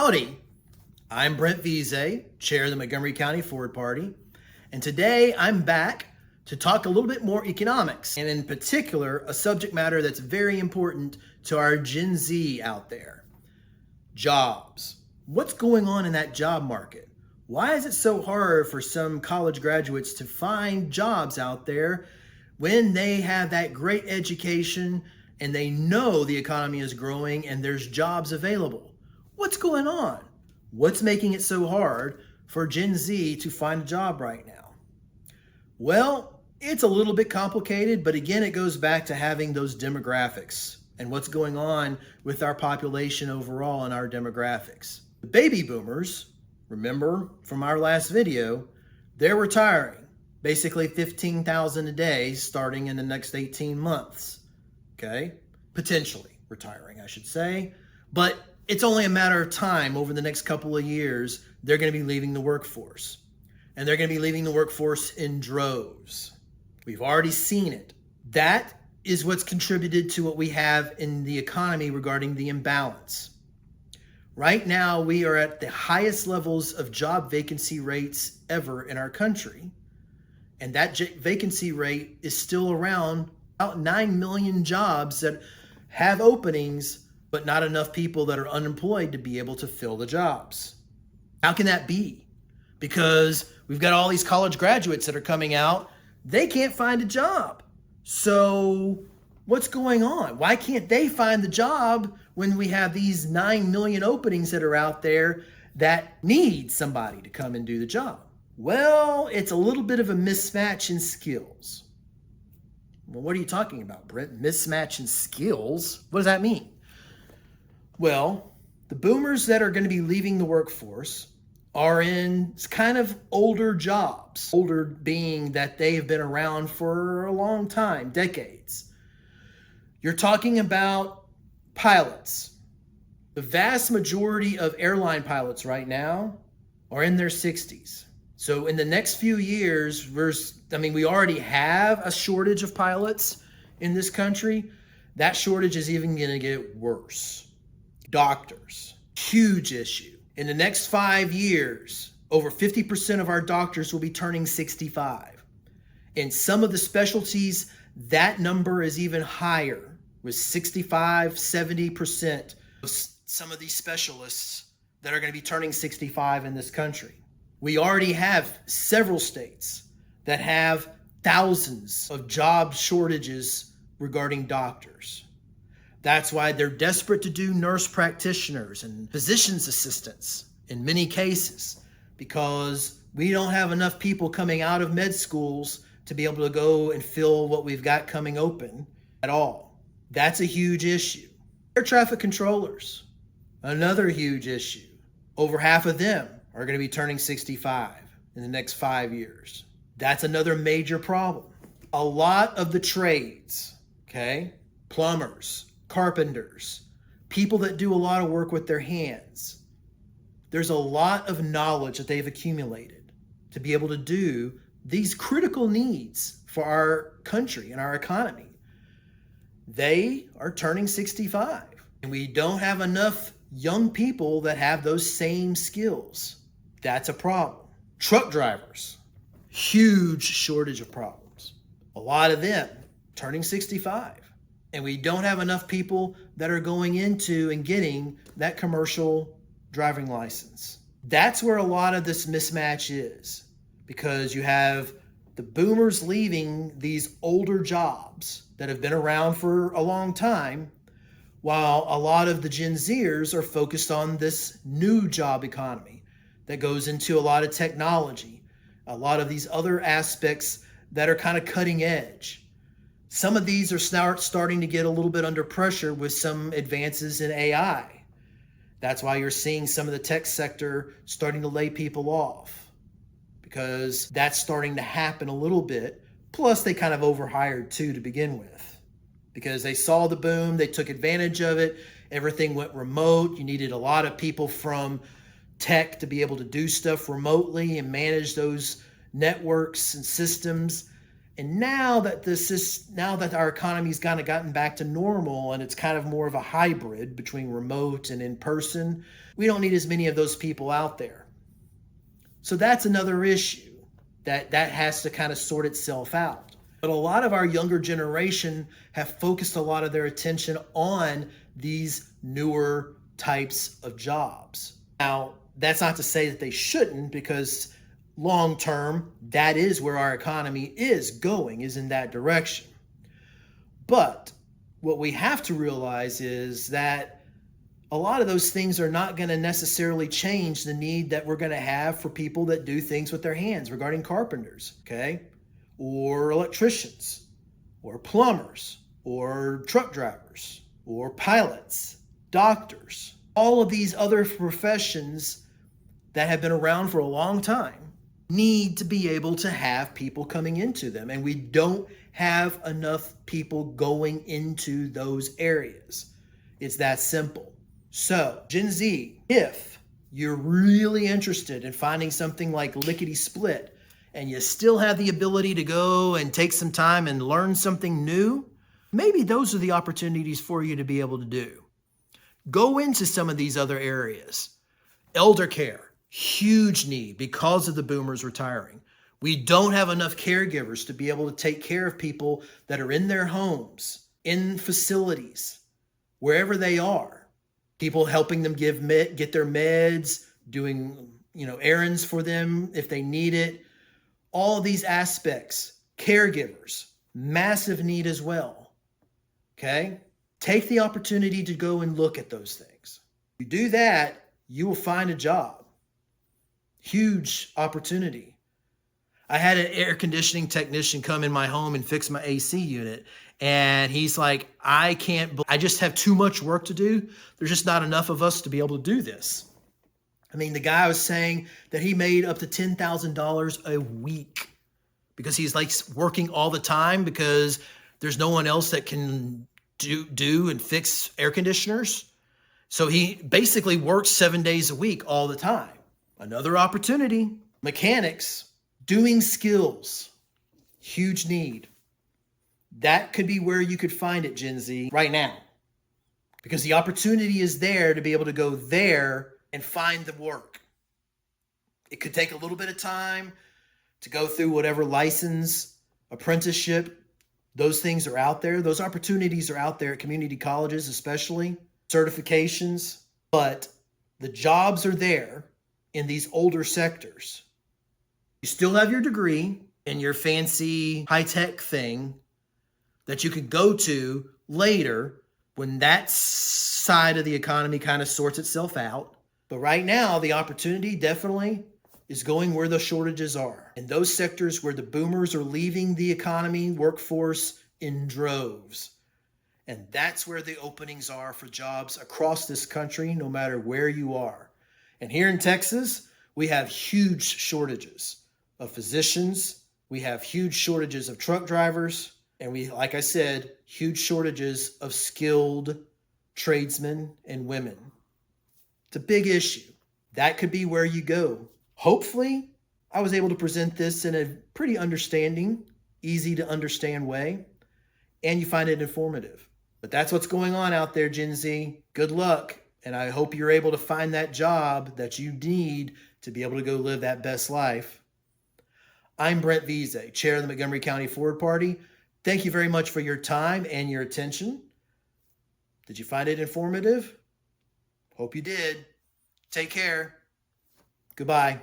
Howdy, I'm Brent Veazey, Chair of the Montgomery County Forward Party, and today I'm back to talk a little bit more economics, and in particular, a subject matter that's very important to our Gen Z out there. Jobs. What's going on in that job market? Why is it so hard for some college graduates to find jobs out there when they have that great education and they know the economy is growing and there's jobs available? What's going on? What's making it so hard for Gen Z to find a job right now? Well, it's a little bit complicated, but again, it goes back to having those demographics and what's going on with our population overall and our demographics. The baby boomers, remember from our last video, they're retiring, basically 15,000 a day starting in the next 18 months, okay? Potentially retiring, I should say, but it's only a matter of time. Over the next couple of years, they're going to be leaving the workforce. And they're going to be leaving the workforce in droves. We've already seen it. That is what's contributed to what we have in the economy regarding the imbalance. Right now, we are at the highest levels of job vacancy rates ever in our country. And that vacancy rate is still around about 9 million jobs that have openings, but not enough people that are unemployed to be able to fill the jobs. How can that be? Because we've got all these college graduates that are coming out, they can't find a job. So what's going on? Why can't they find the job when we have these 9 million openings that are out there that need somebody to come and do the job? Well, it's a little bit of a mismatch in skills. Well, what are you talking about, Brent? Mismatch in skills? What does that mean? Well, the boomers that are going to be leaving the workforce are in kind of older jobs. Older being that they have been around for a long time, decades. You're talking about pilots. The vast majority of airline pilots right now are in their 60s. So in the next few years, we already have a shortage of pilots in this country. That shortage is even going to get worse. Doctors, huge issue. In the next 5 years, over 50% of our doctors will be turning 65. In some of the specialties, that number is even higher, with 65, 70% of some of these specialists that are going to be turning 65 in this country. We already have several states that have thousands of job shortages regarding doctors. That's why they're desperate to do nurse practitioners and physician's assistants in many cases, because we don't have enough people coming out of med schools to be able to go and fill what we've got coming open at all. That's a huge issue. Air traffic controllers, another huge issue. Over half of them are going to be turning 65 in the next 5 years. That's another major problem. A lot of the trades, okay, plumbers, carpenters, people that do a lot of work with their hands. There's a lot of knowledge that they've accumulated to be able to do these critical needs for our country and our economy. They are turning 65, and we don't have enough young people that have those same skills. That's a problem. Truck drivers, huge shortage of problems. A lot of them turning 65. And we don't have enough people that are going into and getting that commercial driving license. That's where a lot of this mismatch is, because you have the boomers leaving these older jobs that have been around for a long time, while a lot of the Gen Zers are focused on this new job economy that goes into a lot of technology, a lot of these other aspects that are kind of cutting edge. Some of these are starting to get a little bit under pressure with some advances in AI. That's why you're seeing some of the tech sector starting to lay people off, because that's starting to happen a little bit. Plus, they kind of overhired too to begin with, because they saw the boom, they took advantage of it. Everything went remote. You needed a lot of people from tech to be able to do stuff remotely and manage those networks and systems. And now that our economy's kind of gotten back to normal and it's kind of more of a hybrid between remote and in person, We don't need as many of those people out there. So that's another issue that has to kind of sort itself out. But a lot of our younger generation have focused a lot of their attention on these newer types of jobs. Now, that's not to say that they shouldn't, because long term, that is where our economy is going, is in that direction. But what we have to realize is that a lot of those things are not going to necessarily change the need that we're going to have for people that do things with their hands, regarding carpenters, okay? Or electricians, or plumbers, or truck drivers, or pilots, doctors. All of these other professions that have been around for a long time need to be able to have people coming into them. And we don't have enough people going into those areas. It's that simple. So, Gen Z, if you're really interested in finding something like lickety split, and you still have the ability to go and take some time and learn something new, maybe those are the opportunities for you to be able to do. Go into some of these other areas. Elder care, huge need because of the boomers retiring. We don't have enough caregivers to be able to take care of people that are in their homes, in facilities, wherever they are. People helping them get their meds, doing errands for them if they need it. All of these aspects, caregivers, massive need as well. Okay? Take the opportunity to go and look at those things. If you do that, you will find a job. Huge opportunity. I had an air conditioning technician come in my home and fix my AC unit. And he's like, I just have too much work to do. There's just not enough of us to be able to do this. I mean, the guy was saying that he made up to $10,000 a week because he's like working all the time because there's no one else that can do and fix air conditioners. So he basically works 7 days a week all the time. Another opportunity. Mechanics, doing skills, huge need. That could be where you could find it, Gen Z, right now. Because the opportunity is there to be able to go there and find the work. It could take a little bit of time to go through whatever license, apprenticeship, those things are out there. Those opportunities are out there at community colleges, especially certifications. But the jobs are there in these older sectors. You still have your degree and your fancy high-tech thing that you could go to later when that side of the economy kind of sorts itself out. But right now, the opportunity definitely is going where the shortages are. In those sectors where the boomers are leaving the economy, workforce in droves. And that's where the openings are for jobs across this country, no matter where you are. And here in Texas, we have huge shortages of physicians. We have huge shortages of truck drivers. And we, like I said, huge shortages of skilled tradesmen and women. It's a big issue. That could be where you go. Hopefully, I was able to present this in a pretty understanding, easy to understand way, and you find it informative. But that's what's going on out there, Gen Z. Good luck, and I hope you're able to find that job that you need to be able to go live that best life. I'm Brent Veazey, Chair of the Montgomery County Forward Party. Thank you very much for your time and your attention. Did you find it informative? Hope you did. Take care. Goodbye.